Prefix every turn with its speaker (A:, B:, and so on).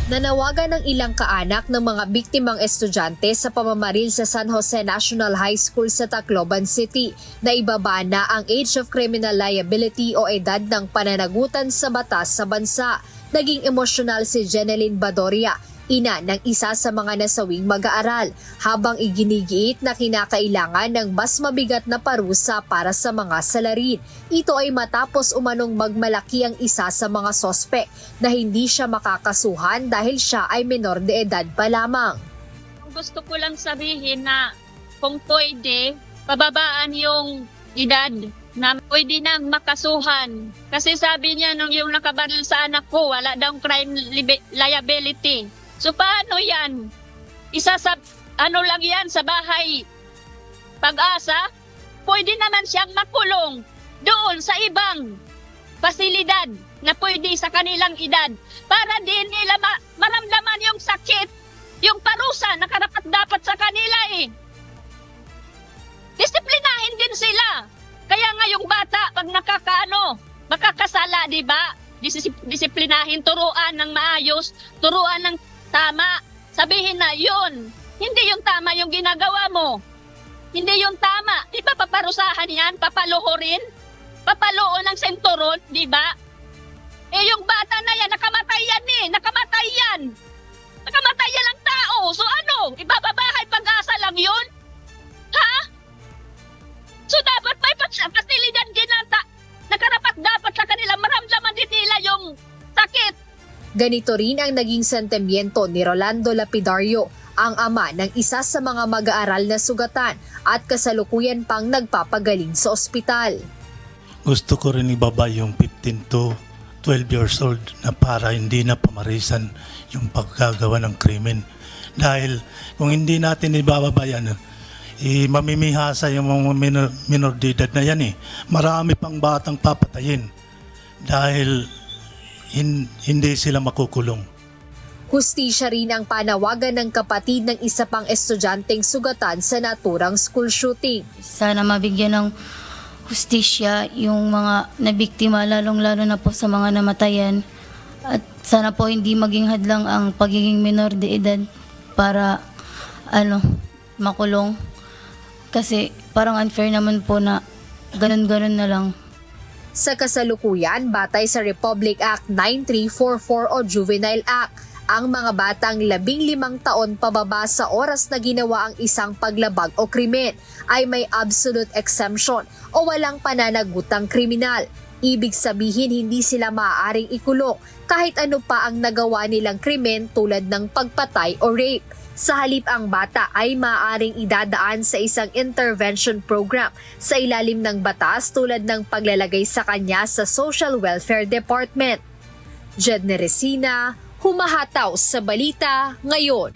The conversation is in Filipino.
A: Nanawagan ng ilang kaanak ng mga biktimang estudyante sa pamamaril sa San Jose National High School sa Tacloban City na ibaba na ang age of criminal liability o edad ng pananagutan sa batas sa bansa. Naging emosyonal si Jeneline Badoria, ina ng isa sa mga nasawing mag-aaral, habang iginigiit na kinakailangan ng mas mabigat na parusa para sa mga salarin. Ito ay matapos umanong magmalaki ang isa sa mga sospek na hindi siya makakasuhan dahil siya ay menor de edad pa lamang.
B: Gusto ko lang sabihin na kung pwede, pababaan yung edad na pwede nang makasuhan. Kasi sabi niya nung yung nakabaril sa anak ko, wala daw crime liability. So paano yan? Isa sa lang yan sa bahay Pag-asa? Pwede naman siyang makulong doon sa ibang pasilidad na pwede sa kanilang edad para din nila maramdaman yung sakit, yung parusa na karapat-dapat sa kanila eh. Disiplinahin din sila. Kaya nga yung bata pag makakasala, di ba? Disiplinahin, turuan ng maayos, turuan ng tama. Sabihin na yun, hindi yung tama yung ginagawa mo. Hindi yung tama. Di ba paparusahan yan? Papaluhurin? Papaluon ng senturon, di ba? Eh yung bata na yan, nakamatay yan eh. Nakamatay yan. Nakamatay yan ang tao. So ano? Ibababahay Pag-asa lang yun? Ha? So dapat may pasilidad din na karapat-dapat sa kanila. Maramdaman din nila yung sakit.
A: Ganito rin ang naging sentimiento ni Rolando Lapidario, ang ama ng isa sa mga mag-aaral na sugatan at kasalukuyan pang nagpapagaling sa ospital.
C: Gusto ko rin ibaba yung 15 to 12 years old na para hindi na pamarisan yung paggagawa ng krimen. Dahil kung hindi natin ibababa yan, mamimihasa yung mga minor de edad na yan eh. Marami pang batang papatayin dahil hindi sila makukulong.
A: Hustisya rin ang panawagan ng kapatid ng isa pang estudyanteng sugatan sa naturang school shooting.
D: Sana mabigyan ng hustisya yung mga nabiktima, lalong-lalo na po sa mga namatayan. At sana po hindi maging hadlang ang pagiging minor de edad para makulong. Kasi parang unfair naman po na ganun-ganun na lang.
A: Sa kasalukuyan, batay sa Republic Act 9344 o Juvenile Act, ang mga batang 15 taon pababa sa oras na ginawa ang isang paglabag o krimen ay may absolute exemption o walang pananagutang kriminal. Ibig sabihin hindi sila maaaring ikulong kahit ano pa ang nagawa nilang krimen tulad ng pagpatay o rape. Sa halip ang bata ay maaaring idadaan sa isang intervention program sa ilalim ng batas tulad ng paglalagay sa kanya sa Social Welfare Department. Jedne Resina, humahataw sa balita ngayon.